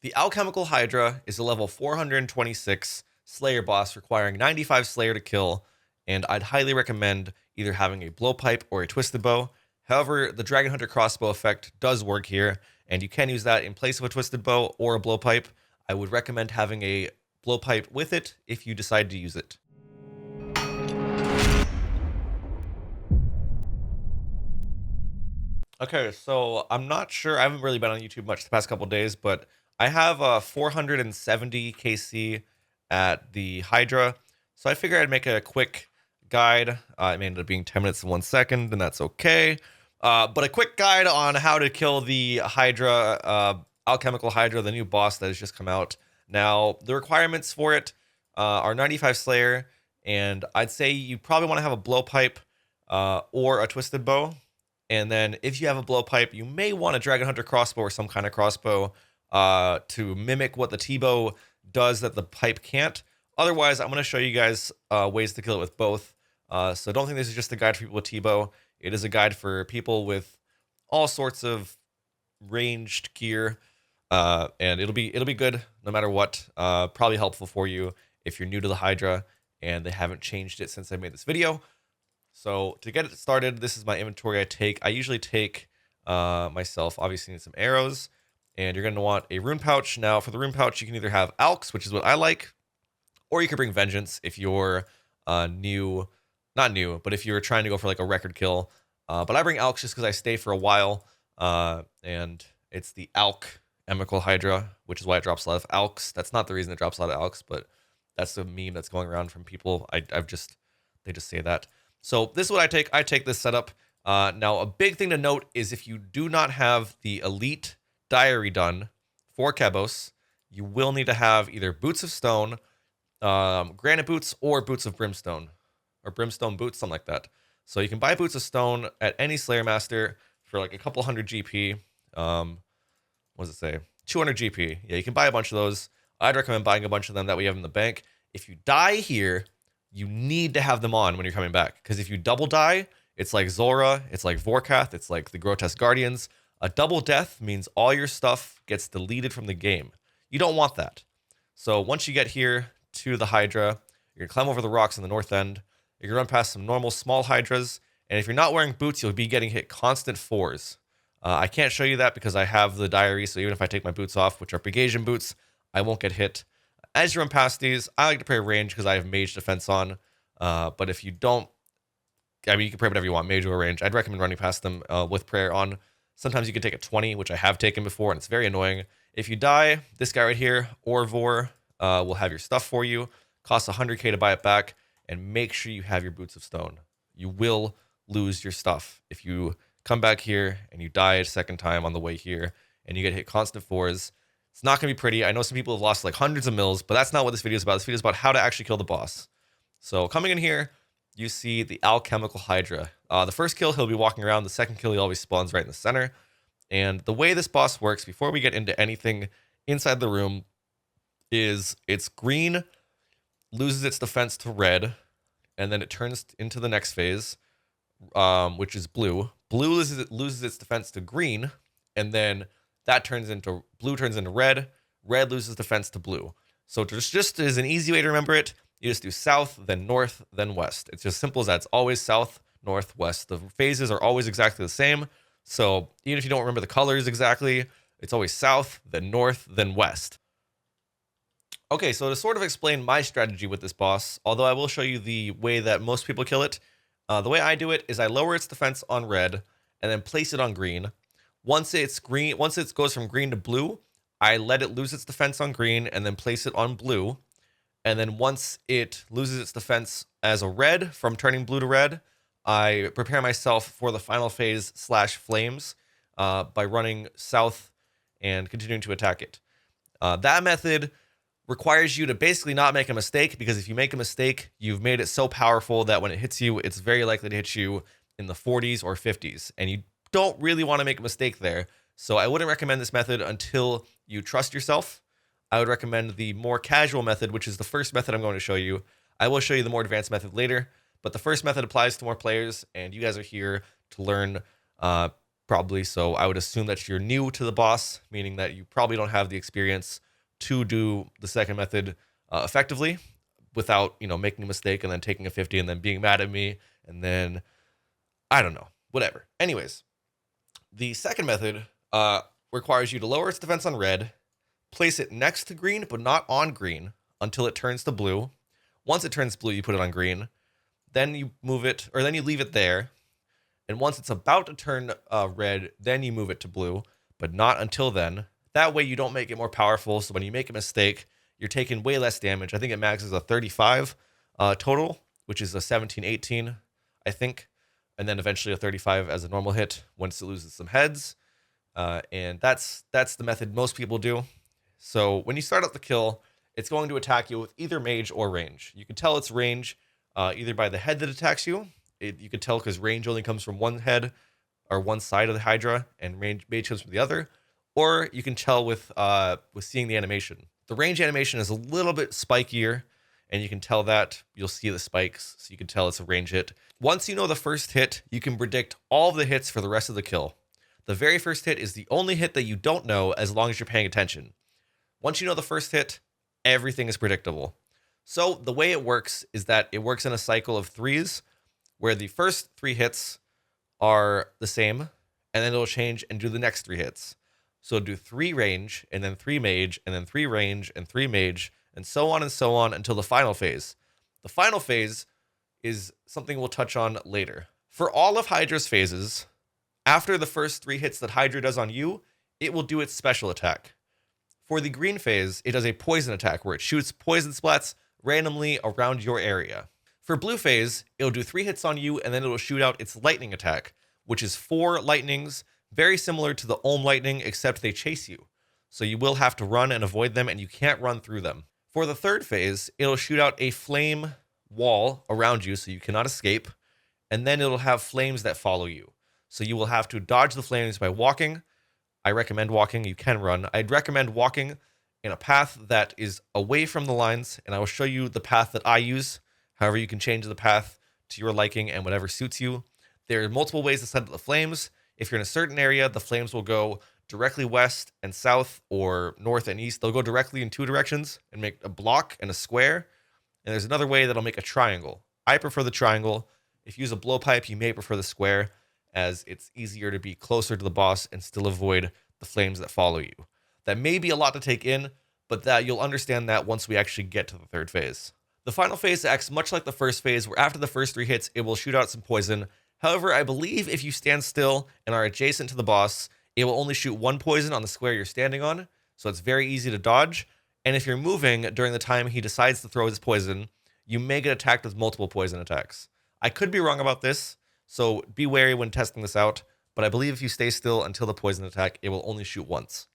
The Alchemical Hydra is a level 426 Slayer boss requiring 95 Slayer to kill, and I'd highly recommend either having a Blowpipe or a Twisted Bow. However, the Dragon Hunter crossbow effect does work here, and you can use that in place of a Twisted Bow or a Blowpipe. I would recommend having a Blowpipe with it if you decide to use it. Okay, so I'm not sure. I haven't really been on YouTube much the past couple days, but I have a 470 KC at the Hydra, so I figured I'd make a quick guide. It may end up being 10 minutes and 1 second, and that's okay. But a quick guide on how to kill the Hydra, Alchemical Hydra, the new boss that has just come out. Now, the requirements for it are 95 Slayer, and I'd say you probably want to have a Blowpipe or a Twisted Bow. And then if you have a Blowpipe, you may want a Dragon Hunter crossbow or some kind of crossbow to mimic what the T-bow does that the pipe can't. Otherwise, I'm going to show you guys ways to kill it with both. So don't think this is just a guide for people with T-bow. It is a guide for people with all sorts of ranged gear, and it'll be good no matter what. Probably helpful for you if you're new to the Hydra and they haven't changed it since I made this video. So to get it started, this is my inventory I usually take myself. Obviously need some arrows, and you're going to want a rune pouch. Now for the rune pouch, you can either have Alks, which is what I like, or you can bring Vengeance if you're not new, but if you're trying to go for like a record kill. But I bring Alks just because I stay for a while, and it's the Alchemical Hydra, which is why it drops a lot of Alks. That's not the reason it drops a lot of Alks, but that's the meme that's going around from people. They just say that. So this is what I take. I take this setup. Now, a big thing to note is if you do not have the Elite Diary done for Kebos, you will need to have either Boots of Stone, Granite Boots, or Boots of Brimstone, or Brimstone Boots, something like that. So you can buy Boots of Stone at any Slayer Master for like a couple hundred GP. What does it say? 200 GP. Yeah, you can buy a bunch of those. I'd recommend buying a bunch of them that we have in the bank. If you die here, you need to have them on when you're coming back. Because if you double die, it's like Zora, it's like Vorkath, it's like the Grotesque Guardians. A double death means all your stuff gets deleted from the game. You don't want that. So once you get here to the Hydra, you're going to climb over the rocks in the north end. You're going to run past some normal small Hydras. And if you're not wearing boots, you'll be getting hit constant 4s. I can't show you that because I have the diary. So even if I take my boots off, which are Pegasian boots, I won't get hit. As you run past these, I like to pray range because I have mage defense on. But if you don't, I mean, you can pray whatever you want, mage or range. I'd recommend running past them with prayer on. Sometimes you can take a 20, which I have taken before, and it's very annoying. If you die, this guy right here, Orvor, will have your stuff for you. Costs 100k to buy it back, and make sure you have your Boots of Stone. You will lose your stuff if you come back here and you die a second time on the way here, and you get hit constant 4s. It's not going to be pretty. I know some people have lost like hundreds of mils, but that's not what this video is about. This video is about how to actually kill the boss. So coming in here, you see the Alchemical Hydra. The first kill, he'll be walking around. The second kill, he always spawns right in the center. And the way this boss works, before we get into anything inside the room, is it's green, loses its defense to red, and then it turns into the next phase, which is blue. Blue loses its defense to green, and then that turns into blue, turns into red. Red loses defense to blue. So just as an easy way to remember it, you just do south, then north, then west. It's just simple as that. It's always south, north, west. The phases are always exactly the same. So even if you don't remember the colors exactly, it's always south, then north, then west. Okay, so to sort of explain my strategy with this boss, although I will show you the way that most people kill it, the way I do it is I lower its defense on red and then place it on green. Once it goes from green to blue, I let it lose its defense on green and then place it on blue. And then once it loses its defense as a red from turning blue to red, I prepare myself for the final phase / flames by running south and continuing to attack it. That method requires you to basically not make a mistake, because if you make a mistake, you've made it so powerful that when it hits you, it's very likely to hit you in the 40s or 50s. And you don't really want to make a mistake there. So I wouldn't recommend this method until you trust yourself. I would recommend the more casual method, which is the first method I'm going to show you. I will show you the more advanced method later, but the first method applies to more players, and you guys are here to learn probably. So I would assume that you're new to the boss, meaning that you probably don't have the experience to do the second method effectively without, making a mistake and then taking a 50 and then being mad at me. And then, I don't know, whatever. Anyways, the second method requires you to lower its defense on red, place it next to green, but not on green until it turns to blue. Once it turns blue, you put it on green. Then you move it, or then you leave it there. And once it's about to turn red, then you move it to blue, but not until then. That way you don't make it more powerful. So when you make a mistake, you're taking way less damage. I think it maxes a 35 total, which is a 17, 18, I think. And then eventually a 35 as a normal hit once it loses some heads. And that's the method most people do. So when you start out the kill, it's going to attack you with either mage or range. You can tell it's range either by the head that attacks you. You can tell because range only comes from one head or one side of the Hydra, and mage comes from the other. Or you can tell with seeing the animation. The range animation is a little bit spikier, and you can tell that. You'll see the spikes, so you can tell it's a range hit. Once you know the first hit, you can predict all of the hits for the rest of the kill. The very first hit is the only hit that you don't know as long as you're paying attention. Once you know the first hit, everything is predictable. So the way it works is that it works in a cycle of threes, where the first 3 hits are the same, and then it'll change and do the next 3 hits. So do 3 range, and then 3 mage, and then 3 range, and 3 mage, and so on until the final phase. The final phase is something we'll touch on later. For all of Hydra's phases, after the first 3 hits that Hydra does on you, it will do its special attack. For the green phase, it does a poison attack where it shoots poison splats randomly around your area. For blue phase, it'll do 3 hits on you, and then it'll shoot out its lightning attack, which is 4 lightnings, very similar to the Ohm lightning, except they chase you. So you will have to run and avoid them, and you can't run through them. For the third phase, it'll shoot out a flame wall around you so you cannot escape, and then it'll have flames that follow you. So you will have to dodge the flames by walking. I recommend walking. You can run. I'd recommend walking in a path that is away from the lines, and I will show you the path that I use. However, you can change the path to your liking and whatever suits you. There are multiple ways to set up the flames. If you're in a certain area, the flames will go directly west and south or north and east. They'll go directly in 2 directions and make a block and a square. And there's another way that'll make a triangle. I prefer the triangle. If you use a blowpipe, you may prefer the square, as it's easier to be closer to the boss and still avoid the flames that follow you. That may be a lot to take in, but that you'll understand that once we actually get to the third phase. The final phase acts much like the first phase, where after the first 3 hits, it will shoot out some poison. However, I believe if you stand still and are adjacent to the boss, it will only shoot 1 poison on the square you're standing on, so it's very easy to dodge. And if you're moving during the time he decides to throw his poison, you may get attacked with multiple poison attacks. I could be wrong about this, so be wary when testing this out, but I believe if you stay still until the poison attack, it will only shoot once.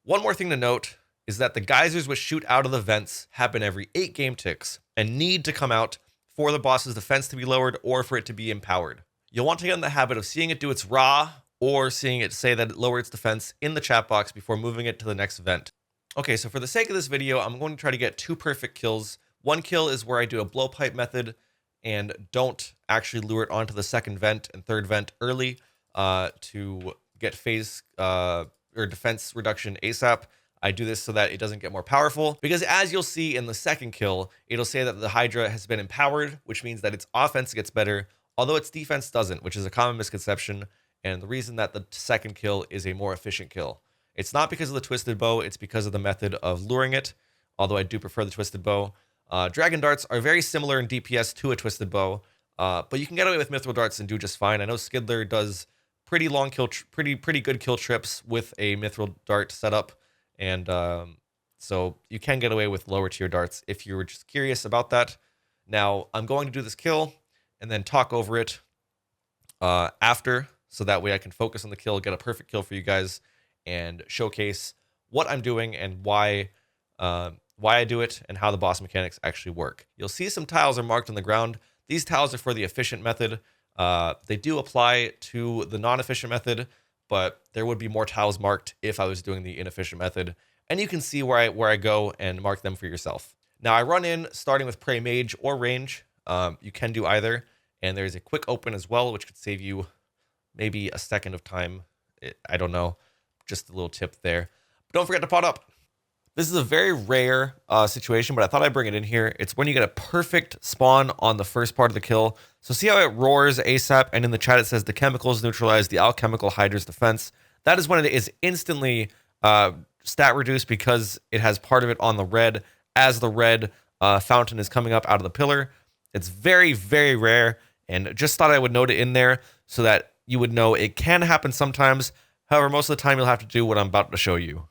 One more thing to note is that the geysers which shoot out of the vents happen every 8 game ticks and need to come out for the boss's defense to be lowered or for it to be empowered. You'll want to get in the habit of seeing it do its raw or seeing it say that it lowered its defense in the chat box before moving it to the next vent. Okay, so for the sake of this video, I'm going to try to get 2 perfect kills. One kill is where I do a blowpipe method and don't actually lure it onto the second vent and third vent early to get phase or defense reduction ASAP. I do this so that it doesn't get more powerful, because as you'll see in the second kill, it'll say that the Hydra has been empowered, which means that its offense gets better, although its defense doesn't, which is a common misconception, and the reason that the second kill is a more efficient kill. It's not because of the twisted bow, it's because of the method of luring it, although I do prefer the twisted bow. Dragon darts are very similar in DPS to a twisted bow, but you can get away with mithril darts and do just fine. I know Skidler does pretty long kill, pretty good kill trips with a mithril dart setup, and so you can get away with lower tier darts if you were just curious about that. Now, I'm going to do this kill and then talk over it after, so that way I can focus on the kill, get a perfect kill for you guys, and showcase what I'm doing and why I do it and how the boss mechanics actually work. You'll see some tiles are marked on the ground. These tiles are for the efficient method. They do apply to the non-efficient method, but there would be more tiles marked if I was doing the inefficient method. And you can see where I go and mark them for yourself. Now I run in starting with Prey Mage or Range. You can do either. And there's a quick open as well, which could save you maybe a second of time. I don't know. Just a little tip there. But don't forget to pot up. This is a very rare situation, but I thought I'd bring it in here. It's when you get a perfect spawn on the first part of the kill. So see how it roars ASAP, and in the chat it says the chemicals neutralize the Alchemical Hydra's defense. That is when it is instantly stat reduced because it has part of it on the red as the red fountain is coming up out of the pillar. It's very, very rare, and just thought I would note it in there so that you would know it can happen sometimes. However, most of the time you'll have to do what I'm about to show you.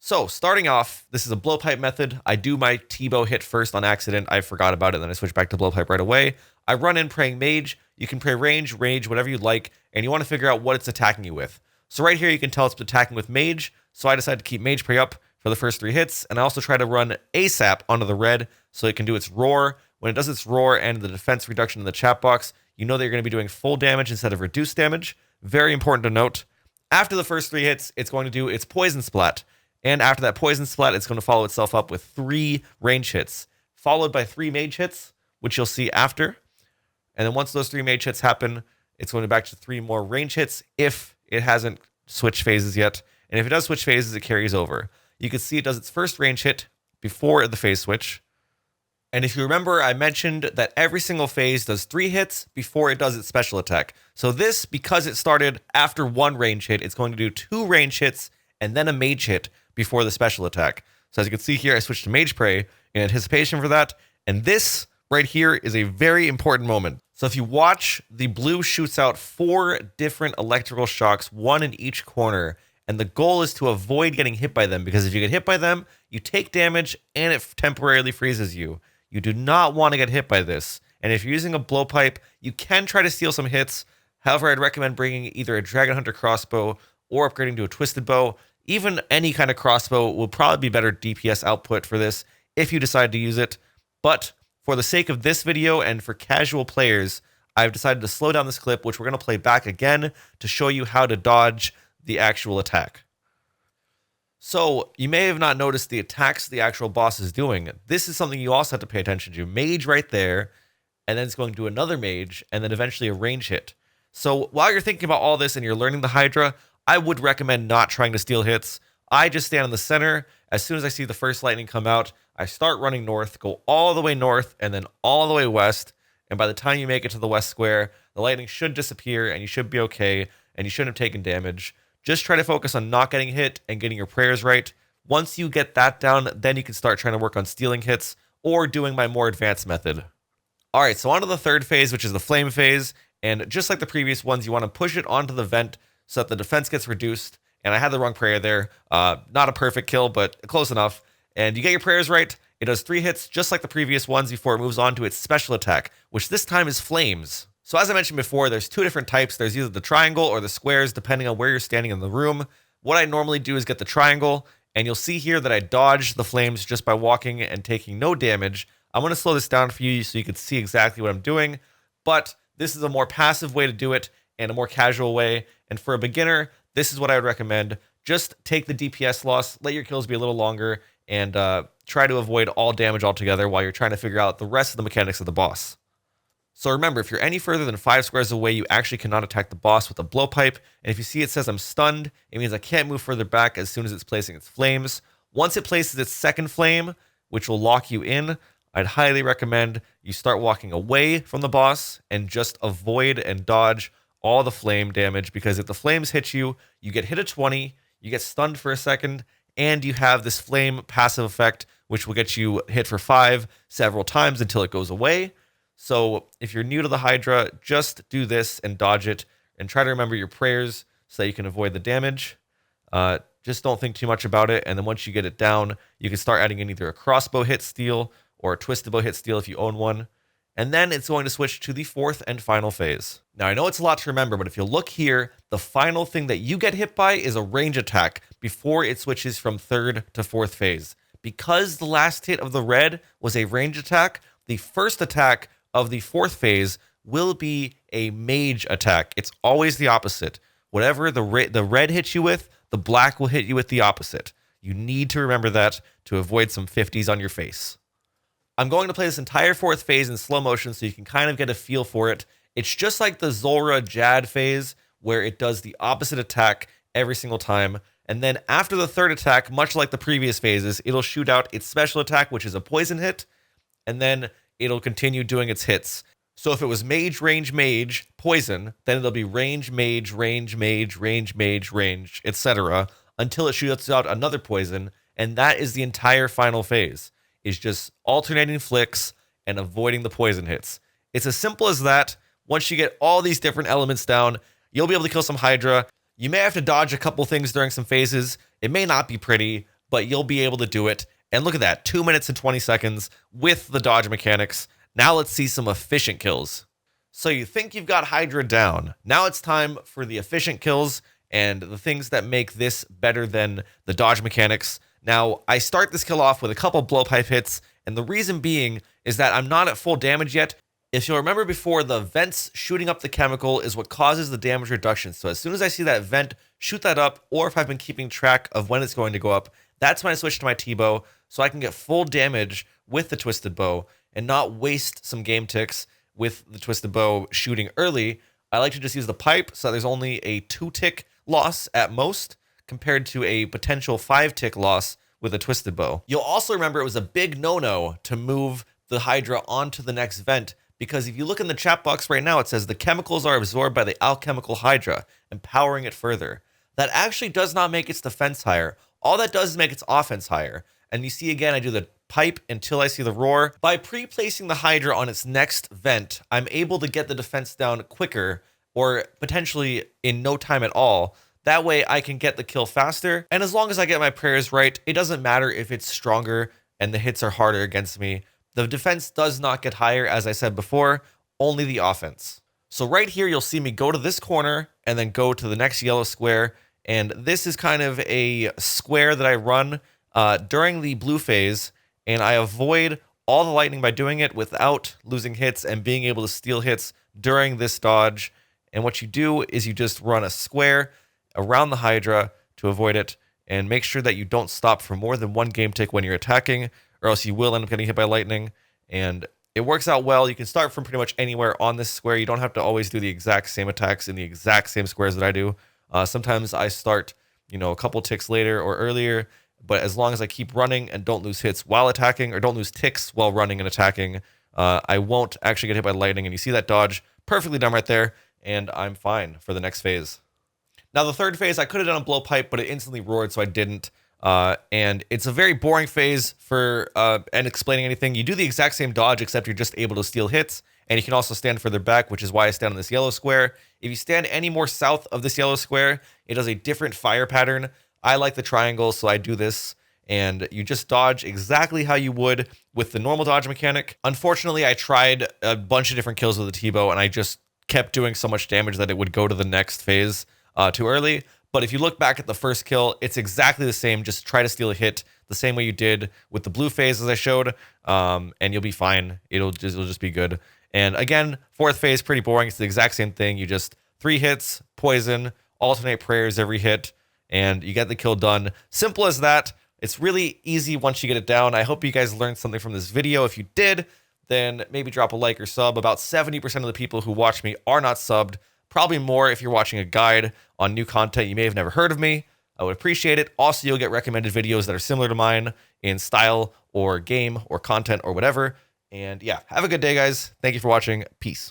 So, starting off, this is a blowpipe method. I do my T-bow hit first on accident. I forgot about it, then I switch back to blowpipe right away. I run in praying mage. You can pray range, whatever you'd like, and you want to figure out what it's attacking you with. So right here, you can tell it's attacking with mage, so I decided to keep mage pray up for the first 3 hits, and I also try to run ASAP onto the red so it can do its roar. When it does its roar and the defense reduction in the chat box, you know that you're going to be doing full damage instead of reduced damage. Very important to note. After the first 3 hits, it's going to do its poison splat. And after that poison splat, it's going to follow itself up with 3 range hits, followed by 3 mage hits, which you'll see after. And then once those 3 mage hits happen, it's going to back to 3 more range hits if it hasn't switched phases yet. And if it does switch phases, it carries over. You can see it does its first range hit before the phase switch. And if you remember, I mentioned that every single phase does 3 hits before it does its special attack. So this, because it started after 1 range hit, it's going to do 2 range hits and then a mage hit before the special attack. So as you can see here, I switched to mage pray in anticipation for that. And this right here is a very important moment. So if you watch, the blue shoots out 4 different electrical shocks, 1 in each corner. And the goal is to avoid getting hit by them, because if you get hit by them, you take damage and it temporarily freezes you. You do not want to get hit by this. And if you're using a blowpipe, you can try to steal some hits. However, I'd recommend bringing either a Dragon Hunter crossbow or upgrading to a twisted bow. Even any kind of crossbow will probably be better DPS output for this if you decide to use it. But for the sake of this video and for casual players, I've decided to slow down this clip, which we're going to play back again to show you how to dodge the actual attack. So you may have not noticed the attacks the actual boss is doing. This is something you also have to pay attention to. Mage right there, and then it's going to do another mage, and then eventually a range hit. So while you're thinking about all this and you're learning the Hydra, I would recommend not trying to steal hits. I just stand in the center. As soon as I see the first lightning come out, I start running north, go all the way north, and then all the way west. And by the time you make it to the west square, the lightning should disappear, and you should be okay, and you shouldn't have taken damage. Just try to focus on not getting hit and getting your prayers right. Once you get that down, then you can start trying to work on stealing hits or doing my more advanced method. All right, so on to the third phase, which is the flame phase. And just like the previous ones, you want to push it onto the vent so that the defense gets reduced. And I had the wrong prayer there. Not a perfect kill, but close enough. And you get your prayers right. It does 3 hits, just like the previous ones, before it moves on to its special attack, which this time is flames. So as I mentioned before, there's 2 different types. There's either the triangle or the squares, depending on where you're standing in the room. What I normally do is get the triangle, and you'll see here that I dodge the flames just by walking and taking no damage. I'm going to slow this down for you so you can see exactly what I'm doing. But this is a more passive way to do it and a more casual way. And for a beginner, this is what I would recommend. Just take the DPS loss, let your kills be a little longer, and try to avoid all damage altogether while you're trying to figure out the rest of the mechanics of the boss. So remember, if you're any further than 5 squares away, you actually cannot attack the boss with a blowpipe. And if you see it says I'm stunned, it means I can't move further back as soon as it's placing its flames. Once it places its second flame, which will lock you in, I'd highly recommend you start walking away from the boss and just avoid and dodge all the flame damage, because if the flames hit you, you get hit at 20, you get stunned for a second, and you have this flame passive effect, which will get you hit for 5 several times until it goes away. So if you're new to the Hydra, just do this and dodge it, and try to remember your prayers so that you can avoid the damage. Just don't think too much about it, and then once you get it down, you can start adding in either a crossbow hit steal or a twisted bow hit steal if you own one. And then it's going to switch to the 4th and final phase. Now, I know it's a lot to remember, but if you look here, the final thing that you get hit by is a range attack before it switches from 3rd to 4th phase. Because the last hit of the red was a range attack, the first attack of the 4th phase will be a mage attack. It's always the opposite. Whatever the red hits you with, the black will hit you with the opposite. You need to remember that to avoid some 50s on your face. I'm going to play this entire 4th phase in slow motion so you can kind of get a feel for it. It's just like the Zulrah Jad phase, where it does the opposite attack every single time. And then after the third attack, much like the previous phases, it'll shoot out its special attack, which is a poison hit, and then it'll continue doing its hits. So if it was mage, range, mage, poison, then it'll be range, mage, range, mage, range, mage, range, etc. until it shoots out another poison, and that is the entire final phase, is just alternating flicks and avoiding the poison hits. It's as simple as that. Once you get all these different elements down, you'll be able to kill some Hydra. You may have to dodge a couple things during some phases. It may not be pretty, but you'll be able to do it. And look at that, 2 minutes and 20 seconds with the dodge mechanics. Now let's see some efficient kills. So you think you've got Hydra down. Now it's time for the efficient kills and the things that make this better than the dodge mechanics. Now, I start this kill off with a couple blowpipe hits, and the reason being is that I'm not at full damage yet. If you'll remember before, the vents shooting up the chemical is what causes the damage reduction. So as soon as I see that vent, shoot that up, or if I've been keeping track of when it's going to go up, that's when I switch to my T-bow, so I can get full damage with the twisted bow and not waste some game ticks with the twisted bow shooting early. I like to just use the pipe so there's only a 2-tick loss at most compared to a potential 5-tick loss with a twisted bow. You'll also remember it was a big no-no to move the Hydra onto the next vent, because if you look in the chat box right now, it says the chemicals are absorbed by the Alchemical Hydra, empowering it further. That actually does not make its defense higher. All that does is make its offense higher. And you see again, I do the pipe until I see the roar. By pre-placing the Hydra on its next vent, I'm able to get the defense down quicker, or potentially in no time at all. That way I can get the kill faster. And as long as I get my prayers right, it doesn't matter if it's stronger and the hits are harder against me. The defense does not get higher, as I said before, only the offense. So right here, you'll see me go to this corner and then go to the next yellow square. And this is kind of a square that I run during the blue phase, and I avoid all the lightning by doing it without losing hits and being able to steal hits during this dodge. And what you do is you just run a square around the Hydra to avoid it, and make sure that you don't stop for more than one game tick when you're attacking, or else you will end up getting hit by lightning. And it works out well. You can start from pretty much anywhere on this square. You don't have to always do the exact same attacks in the exact same squares that I do. Sometimes I start, a couple ticks later or earlier, but as long as I keep running and don't lose hits while attacking, or don't lose ticks while running and attacking, I won't actually get hit by lightning. And you see that dodge perfectly done right there, and I'm fine for the next phase. Now, the third phase, I could have done a blowpipe, but it instantly roared, so I didn't. And it's a very boring phase for and explaining anything. You do the exact same dodge, except you're just able to steal hits, and you can also stand further back, which is why I stand on this yellow square. If you stand any more south of this yellow square, it does a different fire pattern. I like the triangle, so I do this, and you just dodge exactly how you would with the normal dodge mechanic. Unfortunately, I tried a bunch of different kills with the T-bow, and I just kept doing so much damage that it would go to the next phase too early. But if you look back at the first kill, it's exactly the same. Just try to steal a hit the same way you did with the blue phase as I showed, and you'll be fine. It'll just be good. And again, fourth phase, pretty boring. It's the exact same thing. You just 3 hits, poison, alternate prayers every hit, and you get the kill done. Simple as that. It's really easy once you get it down. I hope you guys learned something from this video. If you did, then maybe drop a like or sub. About 70% of the people who watch me are not subbed. Probably more if you're watching a guide on new content you may have never heard of me. I would appreciate it. Also, you'll get recommended videos that are similar to mine in style or game or content or whatever. And yeah, have a good day, guys. Thank you for watching. Peace.